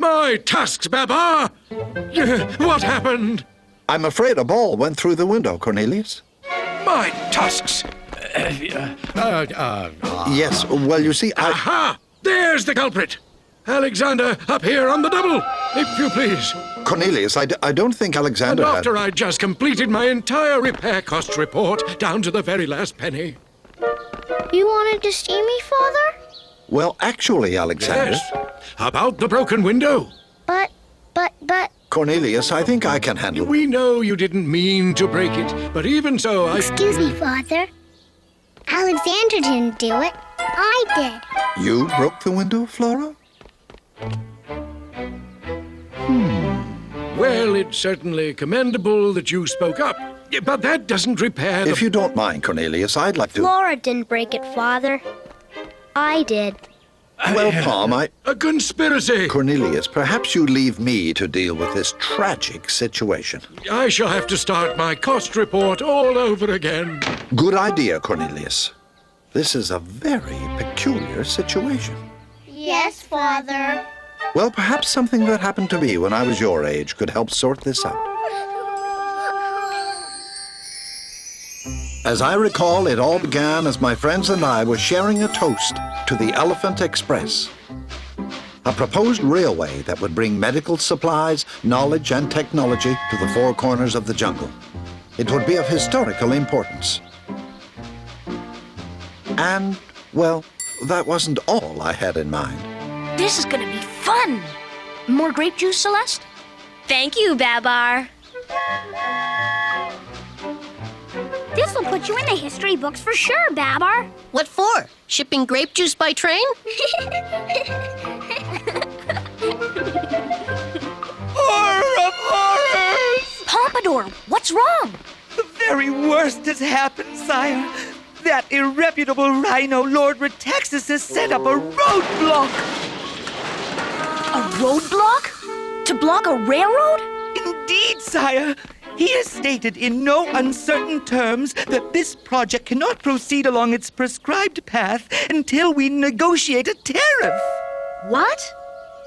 My tusks, Babar! What happened? I'm afraid a ball went through the window, Cornelius. My tusks! Yes, well, you see, Aha! There's the culprit! Alexander, up here on the double, if you please. Cornelius, I don't think And Alexander after I'd just completed my entire repair cost report, down to the very last penny. You wanted to see me, Father? Well, actually, Alexander... Yes, about the broken window. But... Cornelius, I think I can handle it. We know you didn't mean to break it, but even so, Excuse me, Father. Alexander didn't do it. I did. You broke the window, Flora? Well, it's certainly commendable that you spoke up, but that doesn't repair the... If you don't mind, Cornelius, I'd like to... Flora didn't break it, Father. I did. Well, Tom, A conspiracy! Cornelius, perhaps you leave me to deal with this tragic situation. I shall have to start my cost report all over again. Good idea, Cornelius. This is a very peculiar situation. Yes, Father. Well, perhaps something that happened to me when I was your age could help sort this out. As I recall, it all began as my friends and I were sharing a toast to the Elephant Express, a proposed railway that would bring medical supplies, knowledge, and technology to the four corners of the jungle. It would be of historical importance. And, well, that wasn't all I had in mind. This is gonna be fun! More grape juice, Celeste? Thank you, Babar. This'll put you in the history books for sure, Babar. What for? Shipping grape juice by train? Horror of horrors! Pompadour, what's wrong? The very worst has happened, sire. That irreputable rhino, Lord Rataxes, has set up a roadblock. A roadblock? To block a railroad? Indeed, sire. He has stated in no uncertain terms that this project cannot proceed along its prescribed path until we negotiate a tariff. What?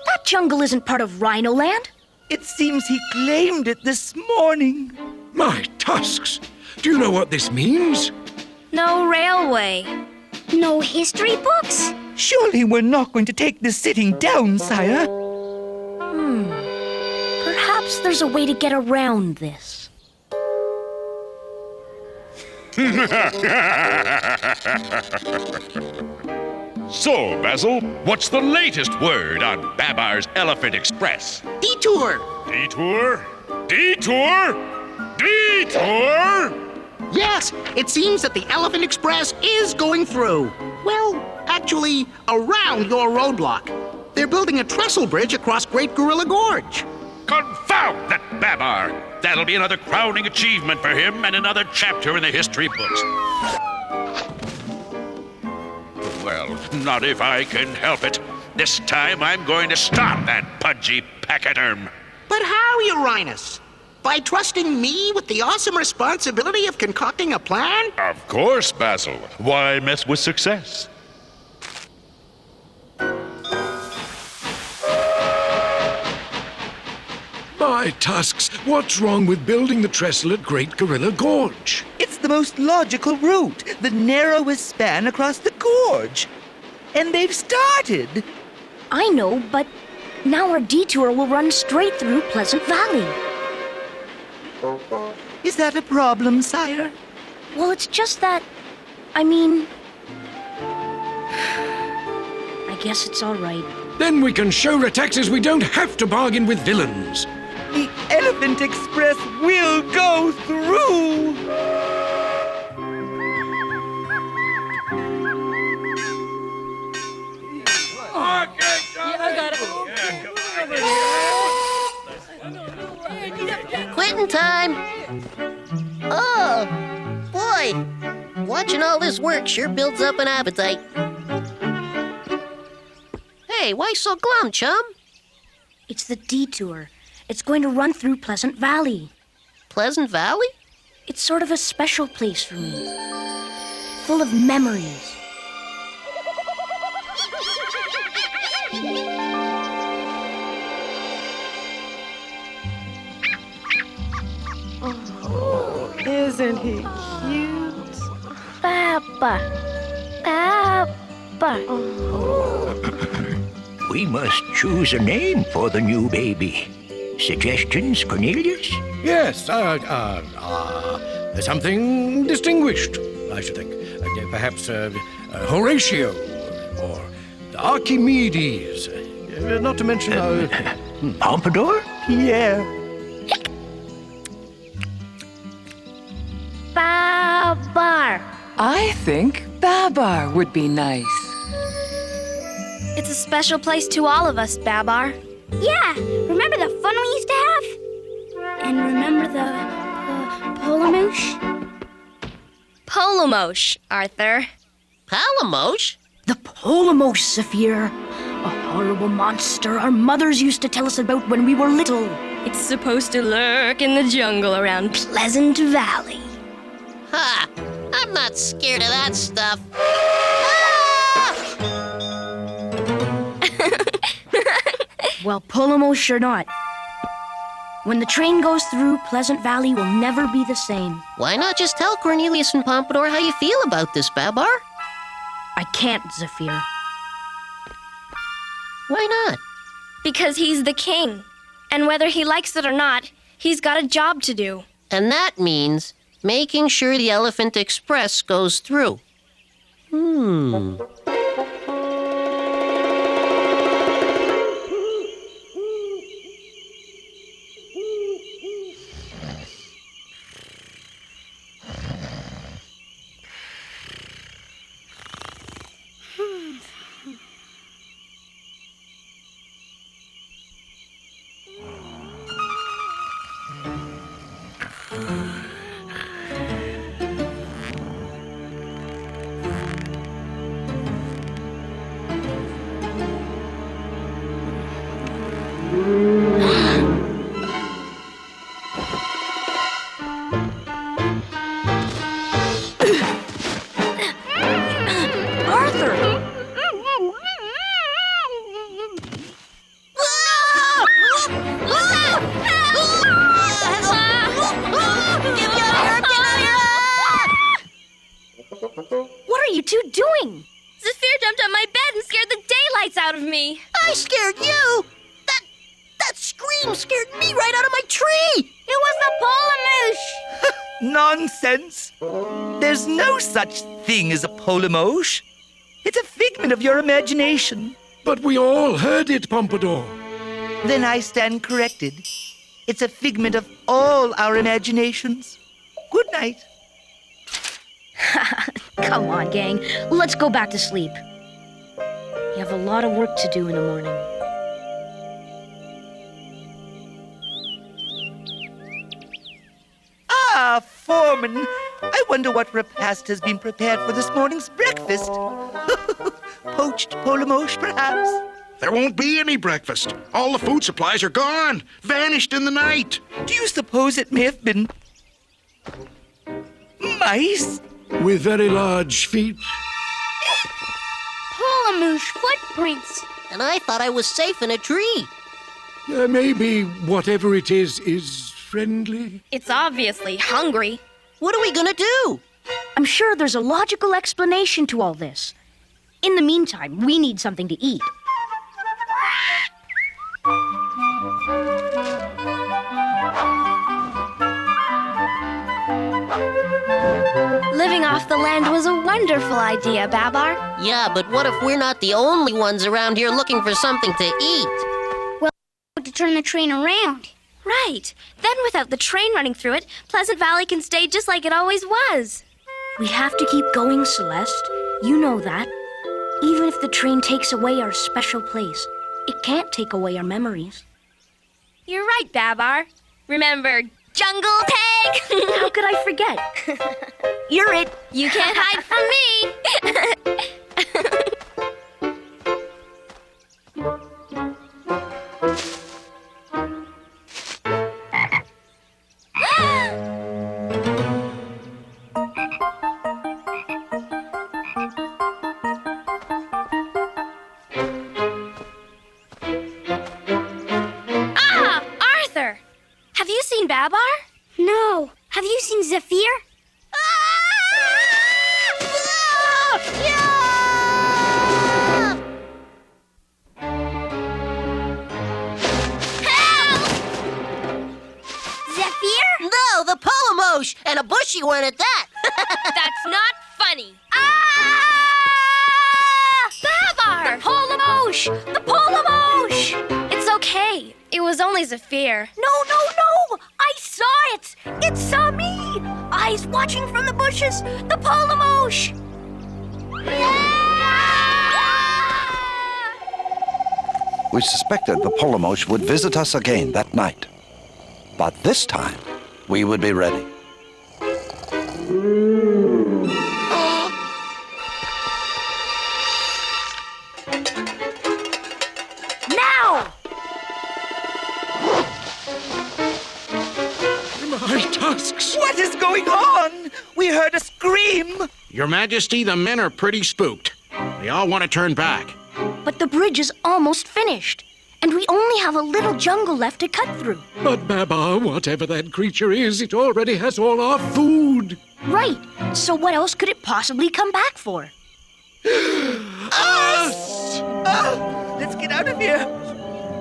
That jungle isn't part of Rhinoland. It seems he claimed it this morning. My tusks! Do you know what this means? No railway. No history books? Surely we're not going to take this sitting down, sire. Perhaps there's a way to get around this. So, Basil, what's the latest word on Babar's Elephant Express? Detour! Detour? Detour? Detour? Yes, it seems that the Elephant Express is going through. Well, actually, around your roadblock. They're building a trestle bridge across Great Gorilla Gorge. Confound that Babar! That'll be another crowning achievement for him and another chapter in the history books. Well, not if I can help it. This time I'm going to stop that pudgy pachyderm. But how, Uranus? By trusting me with the awesome responsibility of concocting a plan? Of course, Basil. Why mess with success? My tusks, what's wrong with building the trestle at Great Gorilla Gorge? It's the most logical route, the narrowest span across the gorge. And they've started. I know, but now our detour will run straight through Pleasant Valley. Is that a problem, sire? Well, it's just that... I mean... I guess it's all right. Then we can show Rataxes we don't have to bargain with villains. The Elephant Express will go through! Quitting time! Oh, boy! Watching all this work sure builds up an appetite. Hey, why so glum, chum? It's the detour. It's going to run through Pleasant Valley. Pleasant Valley? It's sort of a special place for me. Full of memories. Isn't he cute? Papa. Papa. We must choose a name for the new baby. Suggestions, Cornelius? Yes, something distinguished, I should think. Perhaps Horatio or Archimedes. Not to mention... Pompadour? Pierre. Babar. I think Babar would be nice. It's a special place to all of us, Babar. Yeah, remember the fun we used to have? And remember the Polomoche? Polomoche, Arthur. Polomoche? The Polomoche, Zephyr. A horrible monster our mothers used to tell us about when we were little. It's supposed to lurk in the jungle around Pleasant Valley. Ha! I'm not scared of that stuff. Ah! Well, Polomoche or not. When the train goes through, Pleasant Valley will never be the same. Why not just tell Cornelius and Pompadour how you feel about this, Babar? I can't, Zephyr. Why not? Because he's the king. And whether he likes it or not, he's got a job to do. And that means making sure the Elephant Express goes through. Arthur! What are you two doing? Zephyr jumped on my bed and scared the daylights out of me. I scared you! That scream scared me right out of my tree! It was the Polomoche! Nonsense! There's no such thing as a Polomoche. It's a figment of your imagination. But we all heard it, Pompadour. Then I stand corrected. It's a figment of all our imaginations. Good night. Come on, gang. Let's go back to sleep. We have a lot of work to do in the morning. Ah, Foreman. I wonder what repast has been prepared for this morning's breakfast. Poached Polomoche, perhaps? There won't be any breakfast. All the food supplies are gone, vanished in the night. Do you suppose it may have been mice? With very large feet. Polomoche footprints. And I thought I was safe in a tree. Maybe whatever it is friendly. It's obviously hungry. What are we gonna do? I'm sure there's a logical explanation to all this. In the meantime, we need something to eat. Living off the land was a wonderful idea, Babar. Yeah, but what if we're not the only ones around here looking for something to eat? To turn the train around. Right. Then without the train running through it, Pleasant Valley can stay just like it always was. We have to keep going, Celeste. You know that. Even if the train takes away our special place, it can't take away our memories. You're right, Babar. Remember, Jungle Peg? How could I forget? You're it. You can't hide from me. Babar? No. Have you seen Zephyr? Polomoche, and a bushy one at that. That's not funny. Ah! Babar! The Polomoche! The Polomoche! It's okay. It was only Zephyr. No! I saw it! It saw me! Eyes watching from the bushes! The Polomoche! We suspected the Polomoche would visit us again that night. But this time, we would be ready. Now! My tusks! What is going on? We heard a scream. Your Majesty, the men are pretty spooked. They all want to turn back. But the bridge is almost finished, and we only have a little jungle left to cut through. But Babar, whatever that creature is, it already has all our food. Right. So what else could it possibly come back for? Us! Let's get out of here.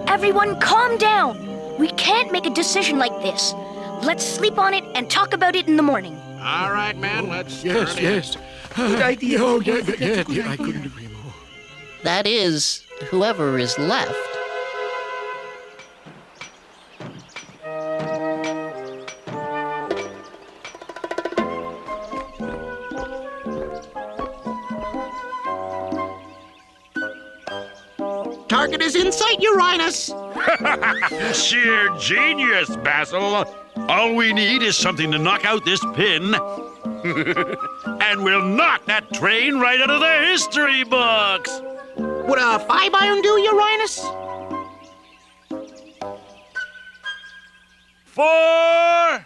Everyone calm down. We can't make a decision like this. Let's sleep on it and talk about it in the morning. All right, man, let's... Yes. Good idea. Oh, That's a yeah, good I idea. couldn't agree more. That is, whoever is left. Target is in sight, Uranus. Sheer genius, Basil. All we need is something to knock out this pin. And we'll knock that train right out of the history books. Would a 5-iron do, Uranus? 4.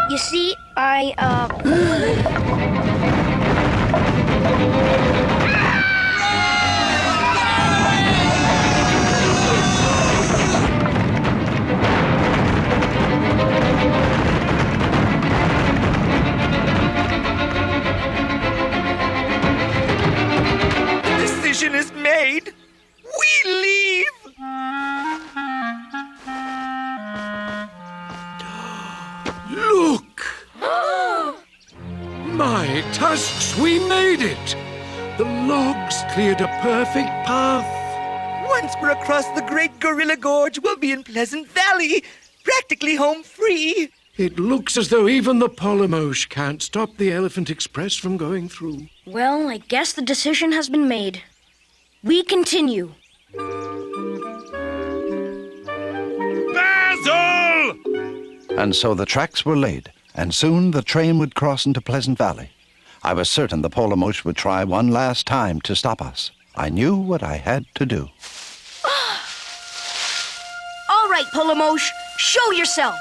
You see, I The decision is made. We leave. Look! My tusks, we made it! The logs cleared a perfect path. Once we're across the Great Gorilla Gorge, we'll be in Pleasant Valley, practically home free. It looks as though even the Polomoche can't stop the Elephant Express from going through. well, I guess the decision has been made. We continue. Basil! And so the tracks were laid, and soon the train would cross into Pleasant Valley. I was certain the Polomoche would try one last time to stop us. I knew what I had to do. All right, Polomoche, show yourself.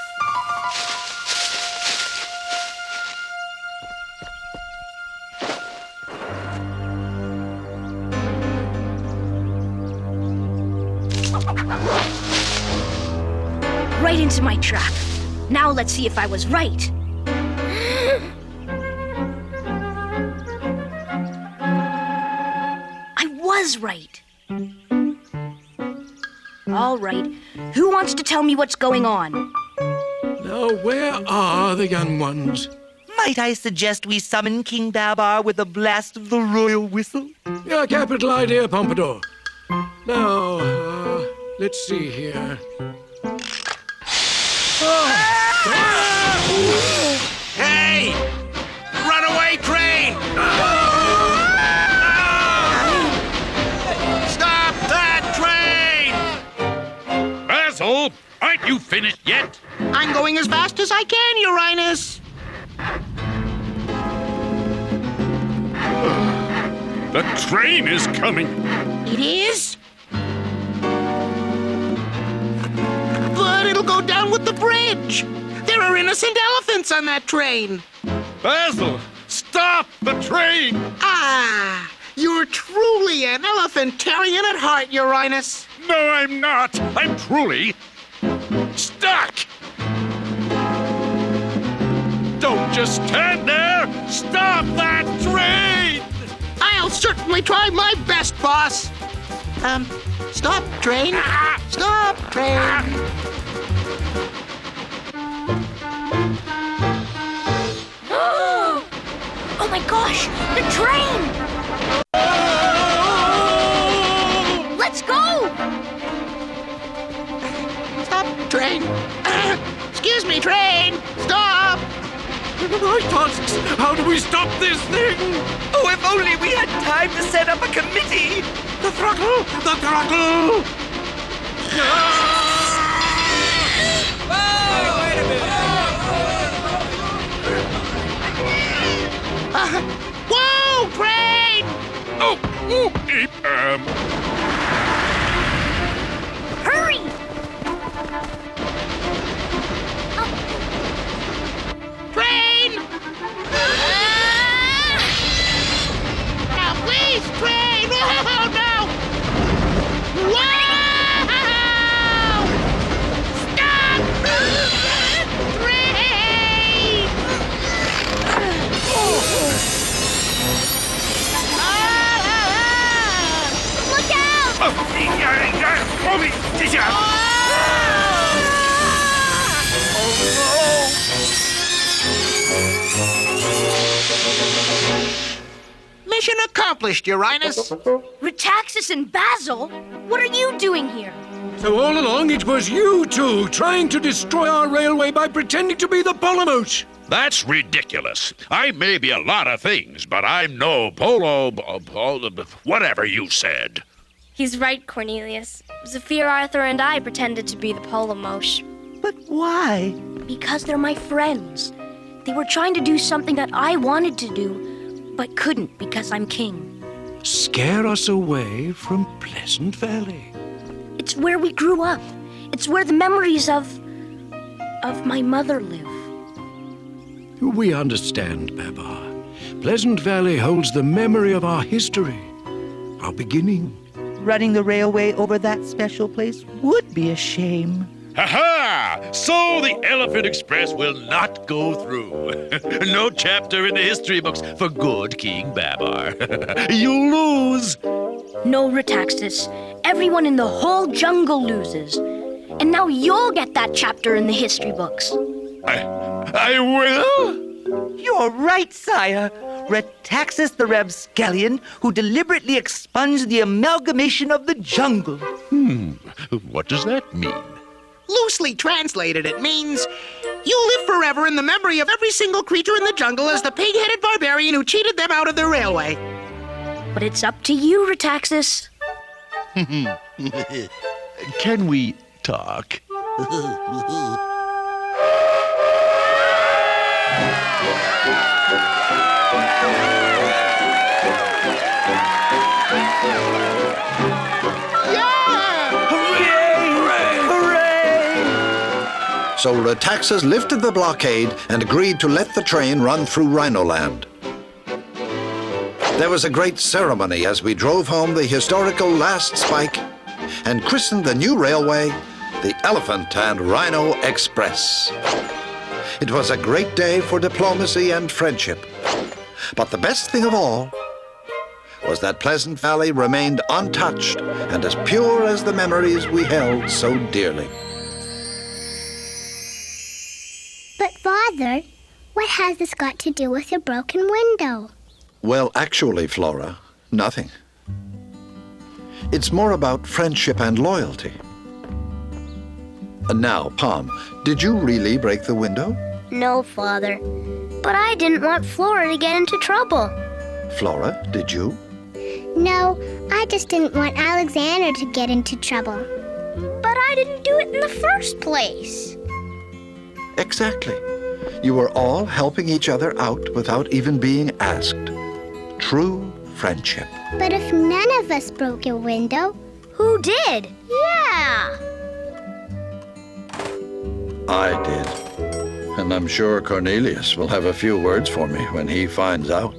Right into my trap. Now let's see if I was right. I was right. All right. Who wants to tell me what's going on? Now, where are the young ones? Might I suggest we summon King Babar with a blast of the royal whistle? Yeah, capital idea, Pompadour. Now, let's see here. Hey! Runaway train! Stop that train! Basil, aren't you finished yet? I'm going as fast as I can, Uranus. The train is coming. It is? But it'll go down with the bridge. There are innocent elephants on that train. Basil, stop the train! Ah, you're truly an elephantarian at heart, Uranus. No, I'm not. I'm truly stuck. Don't just stand there. Stop that train! I'll certainly try my best, boss. Stop, train! Stop, train! Oh my gosh, the train! Let's go! Stop, train! Excuse me, train! Stop! My thoughts! How do we stop this thing? Oh, if only we had time to set up a committee! The throttle! The throttle! Whoa, train! Hurry! Train! Now, please, train! Oh, no! Whoa! Stop! Train! Look out! Mission accomplished, Uranus. Rataxes and Basil? What are you doing here? So all along it was you two trying to destroy our railway by pretending to be the Polomoche. That's ridiculous. I may be a lot of things, but I'm no polo... whatever you said. He's right, Cornelius. Zephyr, Arthur, and I pretended to be the Polomoche. But why? Because they're my friends. They were trying to do something that I wanted to do, but couldn't because I'm king. Scare us away from Pleasant Valley. It's where we grew up. It's where the memories of my mother live. We understand, Babar. Pleasant Valley holds the memory of our history, our beginning. Running the railway over that special place would be a shame. Ha-ha! So the Elephant Express will not go through. No chapter in the history books for good King Babar. You lose. No, Rataxes. Everyone in the whole jungle loses. And now you'll get that chapter in the history books. I will? You're right, sire. Rataxes the Rapscallion, who deliberately expunged the amalgamation of the jungle. What does that mean? Loosely translated, it means you live forever in the memory of every single creature in the jungle as the pig-headed barbarian who cheated them out of the railway. But it's up to you, Rataxes. Can we talk? So Rataxes lifted the blockade and agreed to let the train run through Rhinoland. There was a great ceremony as we drove home the historical last spike and christened the new railway the Elephant and Rhino Express. It was a great day for diplomacy and friendship. But the best thing of all was that Pleasant Valley remained untouched and as pure as the memories we held so dearly. But, Father, what has this got to do with your broken window? Well, actually, Flora, nothing. It's more about friendship and loyalty. Now, Pom, did you really break the window? No, Father. But I didn't want Flora to get into trouble. Flora, did you? No, I just didn't want Alexander to get into trouble. But I didn't do it in the first place. Exactly. You were all helping each other out without even being asked. True friendship. But if none of us broke your window, who did? Yeah! I did. And I'm sure Cornelius will have a few words for me when he finds out.